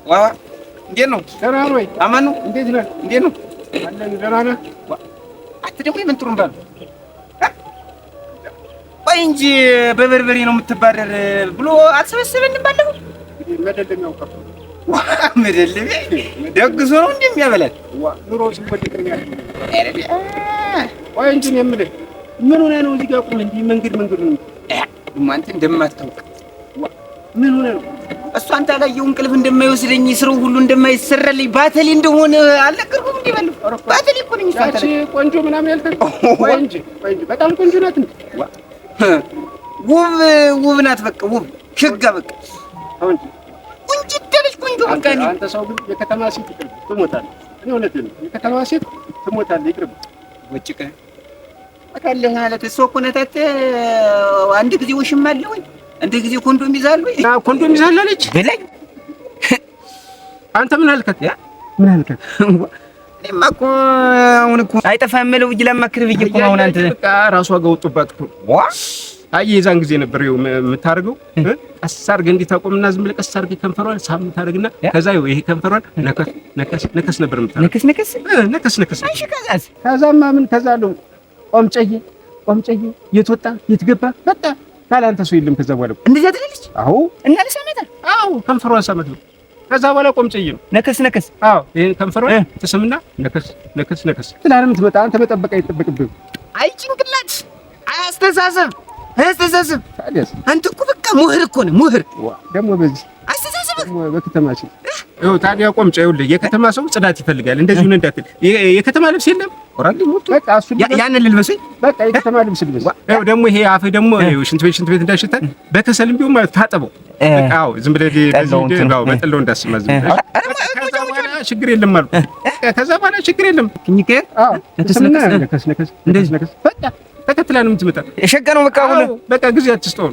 ዋዋ እንዴት ነው? ደህና ነው ወይ? አማን ነው? እንዴት ነህ? እንዴት ነው? አለን ደህና ነህ? አንተ ደግሞ የምን ጥሩምባ ነው? ቆይ እንጂ በበርበሬ ነው የምትባረር ብሎ አልሰበሰበንም ባለው መደለሚያው ቀርቶ መደለሚያ ደግሶ ነው እንደሚያበላል ኑሮ ሲፈልግኛል። ቆይ እንጂ ነው የምልህ ምን ሆነህ ነው እዚህ ጋር ቁም እንጂ መንገድ ነው አንተ እንደማታውቅ ምን ሆነህ ነው? እሱ አንተ አላየው እንቅልፍ እንደማይወስደኝ ስራው ሁሉ እንደማይሰራልኝ ባተሌ እንደሆነ አልነገርኩም እንዴ? ባለው ባተሌ እኮ ነኝ። ያቺ ቆንጆ ምናምን ያልከኝ ቆይ እንጂ በጣም ቆንጆ ናት እንዴ? ውብ ናት። በቃ ውብ ሸጋ በቃ አሁን ቁንጅ ደልሽ ቆንጆ በቃ አንተ ሰው ግን የከተማ ሴት ትሞታለህ። እኔ እውነቴን ነው የከተማ ሴት ትሞታለህ። ይቅርብ ወጭቀ አካለህ ማለት እሱ እኮ ነታት አንድ ጊዜ ውሽም አለ ወይ አንድ ጊዜ ኮንዶም ይዛል ወይ ኮንዶም ይዛል አለች በላይ አንተ ምን አልከት? ምን አልከት? እኔማ እኮ አሁን እኮ አይጠፋም የለው ብዬ ላማክር ብዬ እኮ አሁን አንተ በቃ ራሷ ጋር ወጡባት እኮ አይ የዛን ጊዜ ነበር የምታርገው። ቀስ አድርገህ እንዲህ ታቆምና ዝም ብለህ ቀስ አድርገህ ከንፈሯን ሳም ታደርግና ከዛ ይሄ ከንፈሯን ነከስ ነበር የምታደርገው። ነከስ እሺ ከዛማ ምን ከዛ አለው ቆምጨዬ የት ወጣ የት ገባ በቃ ካላንተ ሰው የለም። ከዛ በኋላ እንደዛ ትላለች። አዎ እና ለሰማታ አዎ ከንፈሯን ሳመት ነው። ከዛ በኋላ ቆምጨዬ ነው ነከስ አዎ ይሄን ከንፈሯን ተሰምና ነከስ ትላለም ትመጣ አንተ መጠበቅ አይጠበቅብህም። አይ ጭንቅላት አስተሳሰብ ታዲያስ አንተ እኮ በቃ ሙህር እኮ ነህ። ሙህር ደግሞ በዚህ አስተሳሰብ ደግሞ በከተማችን ይኸው ታዲያ ቆምጫ ይኸውልህ የከተማ ሰው ጽዳት ይፈልጋል። እንደዚህ ሆነ እንዳትል የከተማ ልብስ የለም ኦራሊ ሞት በቃ እሱ ያንን ልልበሰኝ በቃ የከተማ ልብስ ልበስ። ይኸው ደግሞ ይሄ አፍህ ደግሞ ሽንት ቤት እንዳይሸታል በከሰልም ቢሆን ማለት ታጠበው በቃ አዎ ዝም ብለህ በጠለው እንዳስማ ዝም ብለህ ከዛ በኋላ ችግር የለም አልኩ። ከዛ በኋላ ችግር የለም አዎ ተስምና ነከስ እንደዚህ ነከስ በቃ ተከትላ ነው የምትመጣ። የሸጋ ነው በቃ አሁን በቃ ጊዜ አትስጠው።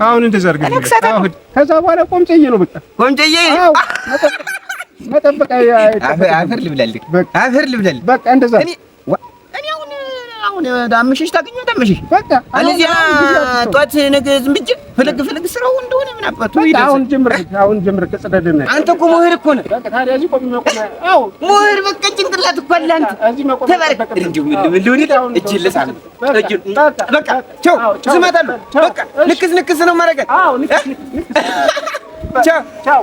አሁን እንደዛ አድርገህ ከዛ በኋላ ቆምጨዬ ነው በቃ ቆምጨዬ መጠበቅ አፈር ልብላልክ በቃ እንደዛ እኔ አሁን ዳምሽሽ ታገኘው ዳምሽሽ በቃ አለዚያ ጧት ነገ ዝም ብዬ ፈለግ ስራው እንደሆነ ምን አባቱ ይደርስ። አሁን ጀምር ከጸዳደና አንተ እኮ ሙህር እኮ ነህ። በቃ ታዲያ እዚህ ቆም ነው አዎ ሙህር በቃ ጭንቅላት እኮ አለ አንተ እዚህ መቆም ተባረክ እንዴው ምን ልሁን እጅ ልሳል በቃ ቻው ዝማታለሁ በቃ ንክስ ነው ማረጋት አዎ ንክስ ቻው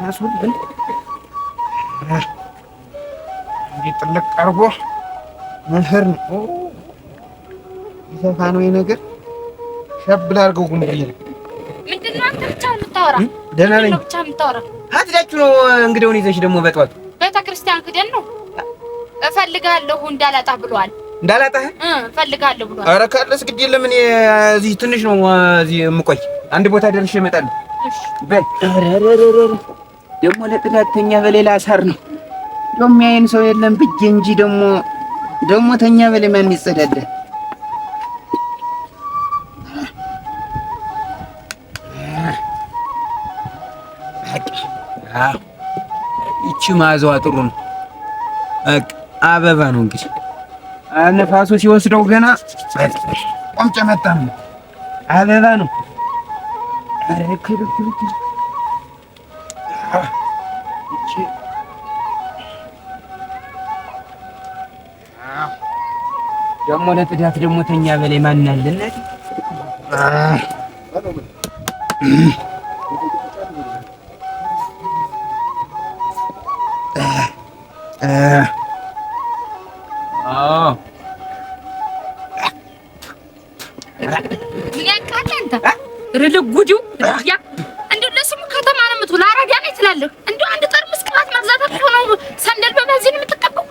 አስወልብን እንዴት ጥልቅ አርጎ መህር ነው ይዘፋ ነው ነገር ሸብል አድርገው ጉም ብዬ ነው። ምንድነው አንተ ብቻ የምታወራ? ደህና ነኝ ብቻ የምታወራ አትዳችሁ ነው እንግዲህ ይዘሽ ደግሞ በጠዋት ቤተክርስቲያን ክደን ነው እፈልጋለሁ እንዳላጣህ ብሏል። እንዳላጣህ እፈልጋለሁ ብሏል። ኧረ ካለስ ግድ የለም እኔ እዚህ ትንሽ ነው እዚህ የምቆይ አንድ ቦታ ደርሼ እመጣለሁ። እሺ በል ደግሞ ለጥዳተኛ በሌላ አሳር ነው ደግሞ ያየን ሰው የለም ብዬ እንጂ ደግሞ ተኛ በሌ ማን ይጸዳዳል? ይቺ ማዘዋ ጥሩ ነው። አበባ ነው እንግዲህ ነፋሱ ሲወስደው ገና ቆምጨ መጣም አበባ ነው። አረ ደግሞ ለጥዳት ደግሞ ተኛ በላይ ማን አለና ምን ያቃተህ አንተ ረለጉዱ ያ እንደው ለስሙ ከተማ ነው የምትውል አረጋ ላይ ትላለህ። እንደው አንድ ጠርሙስ ቅባት መግዛት ነው ሰንደል በበዚህን የምትቀበው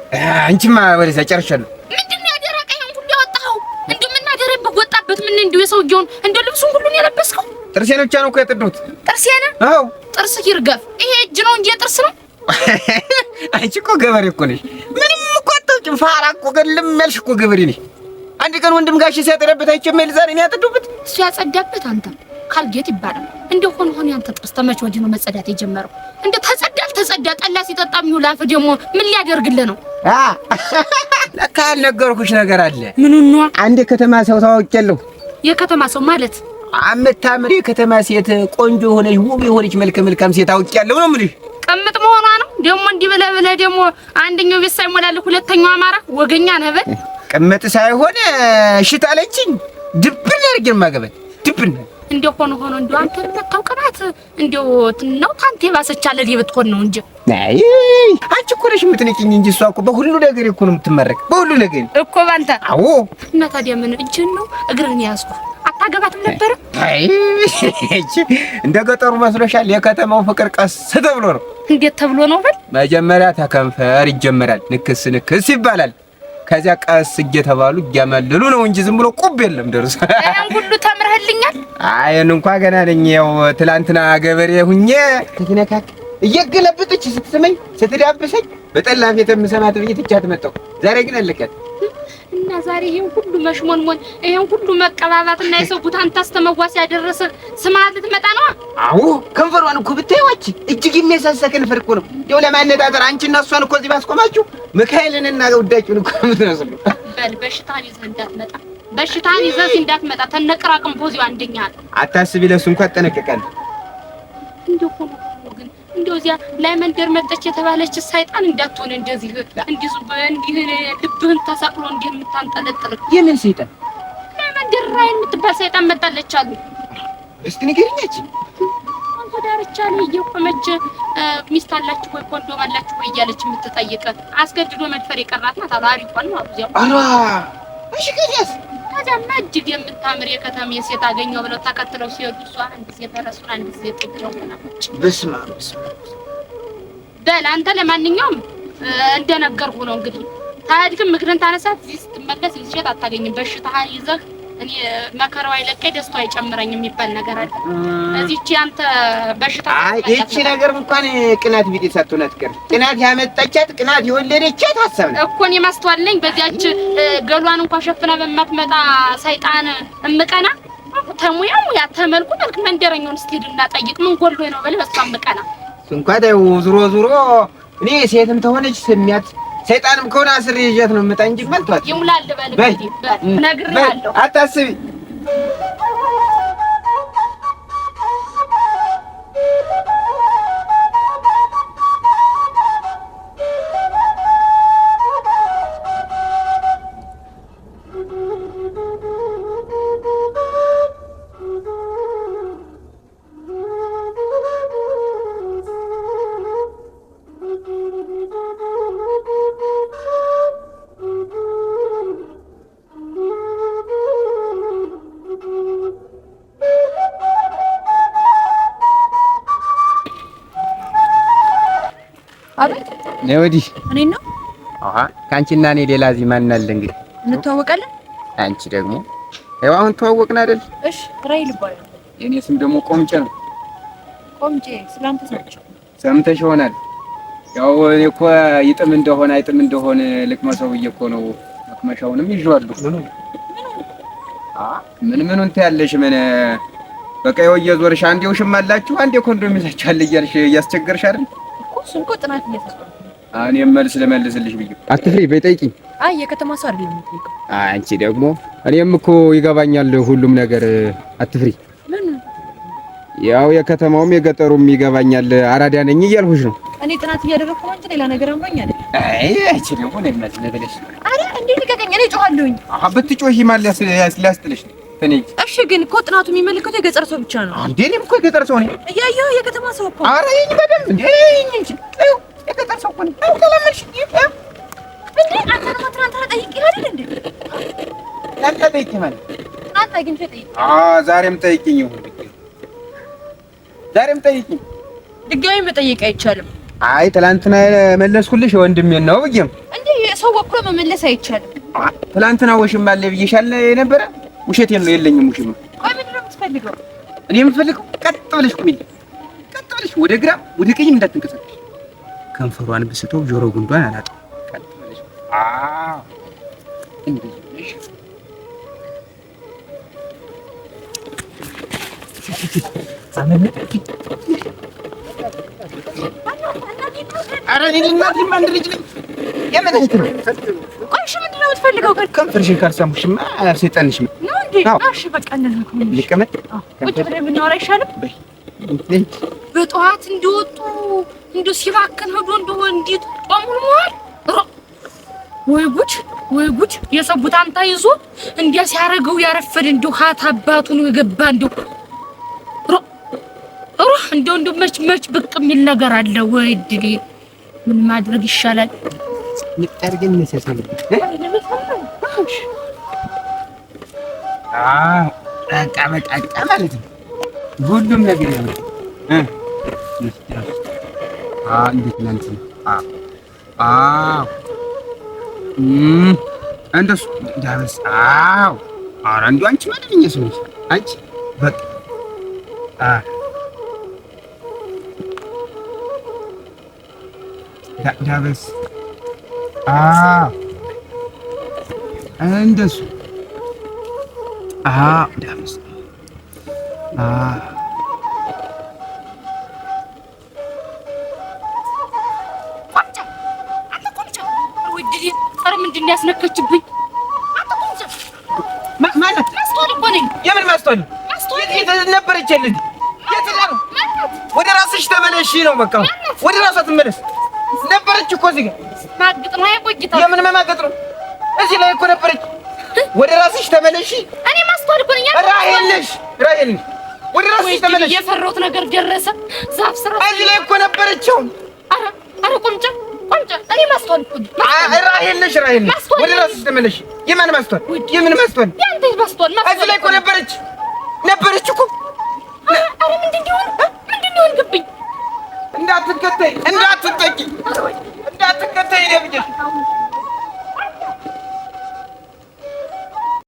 አንቺማ ወደዛ ጨርሻለሁ። ምንድን ነው ያደረቀኝ ሁሉ ያወጣኸው? እንደው ምን አደረበት ወጣበት? ምን እንደው የሰውየውን እንደው ልብሱን ሁሉ ነው የለበስከው? ጥርሴን ብቻ ነው እኮ ያጠድሁት። ጥርሴን? አዎ ጥርስ ይርገፍ። ይሄ እጅ ነው እንጂ ጥርስ ነው። አንቺ እኮ ገበሬ እኮ ነሽ። ምንም እኮ አታውቂም። ፋራ እኮ ገልም ያልሽ እኮ ገበሬ ነሽ። አንድ ቀን ወንድም ጋሽ ሲያጠዳበት አይቼ ዛሬ ነው ያጠዱበት። እሱ ያጸዳበት አንተ ካልጌት ይባላል። እንደው ሆኖ ያንተ ጥርስ ተመች ወዲህ ነው መጸዳት የጀመረው? እንደ ተጸዳ ጠላ ሲጠጣ የሚውል አፍ ደግሞ ምን ሊያደርግልህ ነው? ለካ ያልነገርኩሽ ነገር አለ። ምኑን ነው? አንድ የከተማ ሰው ታውቂያለሁ። የከተማ ሰው ማለት የምታምር የከተማ ሴት፣ ቆንጆ የሆነች ውብ የሆነች መልካም ሴት አውቂያለሁ ነው የምልሽ። ቅምጥ መሆኗ ነው ደግሞ እንዲህ ብለህ ደግሞ አንደኛው ቤት ሳይሞላልህ ሁለተኛው አማራ ወገኛ ነህ በል። ቅምጥ ሳይሆን እሽት አለችኝ። ድብን አድርጌ ማገበት ድብን እንደው ሆኖ እንደው አንተ የምታውቀናት እንደው ነው ታንተ ባሰቻለ ሊብትኮን ነው እንጂ። አይ አንቺ እኮ ነሽ የምትነቂኝ እንጂ እሷ እኮ በሁሉ ነገር እኮ ነው የምትመረቅ፣ በሁሉ ነገር እኮ ባንተ። አዎ። እና ታዲያ ምን እጅን ነው እግርን ያዝኩ? አታገባትም ነበር? አይ እቺ እንደ ገጠሩ መስሎሻል? የከተማው ፍቅር ቀስ ተብሎ ነው። እንዴት ተብሎ ነው በል? መጀመሪያ ተከንፈር ይጀመራል፣ ንክስ ይባላል። ከዚያ ቀስ እየተባሉ እያመለሉ ነው እንጂ ዝም ብሎ ቁብ የለም። ደርሶ ያን ሁሉ ተምረህልኛል? አይን እንኳን ገና ነኝ። ያው ትላንትና ገበሬ ሁኜ ተነካክ እየገለበጠች ስትስመኝ ስትዳብሰኝ በጠላፊ የተምሰማት ብዬ ትቻት መጣሁ። ዛሬ ግን አለቀት እና ዛሬ ይሄን ሁሉ መሽሞንሞን ይሄን ሁሉ መቀባባትና የሰው ቡታን ታስተመዋስ ያደረሰ ስማት ልትመጣ ነው? አዎ ከንፈሯን እኮ ብታይዋች እጅግ የሚያሳሳ ከንፈር እኮ ነው። እንደው ለማነጣጠር አንቺና እሷን እኮ እዚህ ባስቆማችሁ ሚካኤልንና ውዳቂውን እኮ የምትመስሉ። በል በሽታን ይዘህ እንዳትመጣ፣ በሽታን ይዘህ እንዳትመጣ። ተነቅራቅም ፖዚው አንደኛ አታስቢ፣ ለሱ እንኳን አጠነቅቃለሁ። እንደው ሆኖ ግን እንደው እዚያ ላይ መንደር መጣች የተባለች ሰይጣን እንዳትሆን እንደዚህ እንዲህ ልብህን ተሰቅሎ እንዲህ የምታንጠለጥል። የምን ሰይጣን? ላይ መንደር ላይ የምትባል ሰይጣን መጣለች አሉ። እስቲ ንገሪኝ። አንተ ዳርቻ ላይ እየቆመች ሚስት አላችሁ ወይ ኮንዶም አላችሁ ወይ እያለች የምትጠይቅ አስገድዶ መድፈር የቀራት ናት አሉ። አሪቋን ነው አሉ እዚያው። አራ እሺ ከዚያስ? ከዚያማ እጅግ የምታምር የከተማ ሴት አገኘው ብለው ተከትለው ሲሄዱ እሷ አንድ ሴት ፈረሱን አንድ ሴት ጥጃው ሆናለች። በስመ አብ በል አንተ ለማንኛውም እንደነገርኩ ነው እንግዲህ ታድግም ምክርን ታነሳት እዚህ ስትመለስ ልጅት አታገኝም። በሽታህን ይዘህ እኔ መከራው አይለቀኝ ደስታው አይጨምረኝ የሚባል ነገር አለ። እዚህቺ አንተ በሽታ እቺ ነገር እንኳን ቅናት ቢጤ ሳትሆን አትቀርም። ቅናት ያመጣቻት ቅናት የወለደቻት ሐሳብ ነው እኮ እኔ ማስተዋለኝ። በዚያች ገሏን እንኳን ሸፍና በማትመጣ ሰይጣን እምቀና ተሙያው ያ ተመልኩ መልክ መንደረኛውን ስትሄድና ጠይቅ ምን ጎሎ ነው በል በሷ እምቀና እንኳን ደው ዙሮ እኔ ሴትም ተሆነች ስሚያት ሰይጣንም ከሆነ አስር ይዣት ነው የምመጣ እንጂ መልቷት ይሙላል በል እንግዲህ ነግሬሃለሁ። አታስቢ። አቤት ነይ ወዲህ። እኔን ነው? አሃ ካንቺና እኔ ሌላ እዚህ ማን አለ እንግዲህ? እንተዋወቃለን። አንቺ ደግሞ ያው አሁን ተዋወቅን አይደል? እሺ ራይል ይባላል። የኔ ስም ደግሞ ቆምጬ ነው። ቆምጬ ስላንተ ሰምቼው ሰምተሽ ይሆናል። ያው እኔ እኮ ይጥም እንደሆነ አይጥም እንደሆነ ልቅመሰው ብዬሽ እኮ ነው። መቅመሻውንም ይዤዋለሁ። ምኑን ታያለሽ? ምን በቃ ይኸው እየዞርሽ አንዴ ውሽም አላችሁ አንዴ ኮንዶም ይዛችኋል እያልሽ እያስቸገርሽ አይደል? እሱን እኮ ጥናት እየሰራሁ እኔም መልስ ልመልስልሽ ብዬሽ። አትፍሪ በይ ጠይቂኝ። አይ የከተማ ሰው አይደለም የምትጠይቀው። አንቺ ደግሞ እኔም እኮ ይገባኛል ሁሉም ነገር። አትፍሪ። ምን ያው የከተማውም የገጠሩም ይገባኛል። አራዳ ነኝ እያልኩሽ ነው። እኔ ጥናት እያደረኩ ነው እንጂ ሌላ ነገር አምሮኝ አይደል። አይ አንቺ ደግሞ እኔ መልስ ልበልሽ። አረ እንዴ ልቀቀኝ፣ እኔ እጮሃለሁኝ። ብትጮሂ ማለት ሊያስጥልሽ ነው። እሺ ግን እኮ ጥናቱ የሚመለከተው የገጠር ሰው ብቻ ነው። እንዴ እኔም እኮ የገጠር ሰው ነኝ። እያየሁ የከተማ ሰው እኮ ኧረ ይሄን በደምብ እንዴ እንጂ የገጠር ሰው እኮ ነኝ። ተለመድሽ እንዴ? አንተ ደግሞ ትናንትና ጠይቄህ አይደል እንዴ? አንተ ጠይቄህ ማለት ትናንት አግኝቼ ጠይቄህ። ዛሬም ጠይቂኝ። ይሁን ዛሬም ጠይቂኝ። ድጋሚ መጠየቅ አይቻልም። አይ ትናንትና መለስኩልሽ ወንድሜን ነው ብዬሽ እንዴ ሰው ወክሎ መመለስ አይቻልም። ትናንትና ውሽም አለ ብዬሻል የነበረ ውሸቴን ነው። የለኝም ውሽም። ቆይ ምንድን ነው የምትፈልገው? እኔ የምፈልገው ቀጥ ብለሽ ቁሚ። ቀጥ ብለሽ ወደ ግራ ወደ ቀኝም እንዳትንቀሳቀሽ። ከንፈሯን ብስተው ጆሮ ጉንዷን አላጣም። ቀጥ ብለሽ እንደዚህ ኧረ እኔ እናቴ አንድ ልጅ ነኝ። የምን እህት ነው? ቆይ እሺ ምንድን የምትፈልገው? ከንፈርሽን ካልሳምኩሽማ ሰይጣንሽ ነው እንዴ? እሺ በቃ እንደዛ ከሆነ ልቀመጥ። ቁጭ ብለን ብናወራ አይሻልም? በጠዋት እንዲወጡ እንዲሁ ሲባክን ሄዶ እንደው እንዴት አሙልሟል። ወይ ጉድ! የሰው ቡታንታ ይዞ እንዲያ ሲያረገው ያረፈደ እንደው ሀት አባቱ ነው የገባ እንደው እንደው መች ብቅ የሚል ነገር አለ ወይ ድሌ? ምን ማድረግ ይሻላል? ንጣርገን ነሰሰለ በቃ ማለት ነው። ሁሉም ነገር ያው እንዴት ናንተ? እንደሱ ዳበስ። ኧረ እንደው አንቺ ማንኛ ሰው ነሽ አንቺ? በቃ ዳበስ። እንደሱ ዳበስ። ምንድን ነው ያስነከችብኝ? ማለት ማስተዋል እኮ ነኝ። የምን ማስተዋል? የት ነበረች? የት ነው? ወደ ራስሽ ተመለሽ ነው በቃ። ወደ ራሷ ትመለስ ነበረች እኮ እዚህ ጋር ማግጥ ነው የቆይታ። የምን ማግጥ ነው? እዚህ ላይ እኮ ነበረች። ወደ ራስሽ ተመለሽ። እኔ ማስተዋል እኮ ነኝ። ራሄል ነሽ። ወደ ራስሽ ተመለሽ። የፈራሁት ነገር ደረሰ። ዛፍ ስራ እዚህ ላይ እኮ ነበረች። ኧረ ቆንጫ እኔ ማስተዋል እኮ ነኝ። ራሄል ነሽ። ወደ ራስሽ ተመለሽ። የማን ማስተዋል? የምን ማስተዋል? ያንተ ማስተዋል። እዚህ ላይ እኮ ነበረች እኮ። ኧረ ምንድን ነው ግብኝ? እንዳትከተይ እንዳትጠቂ እንዳትከተይ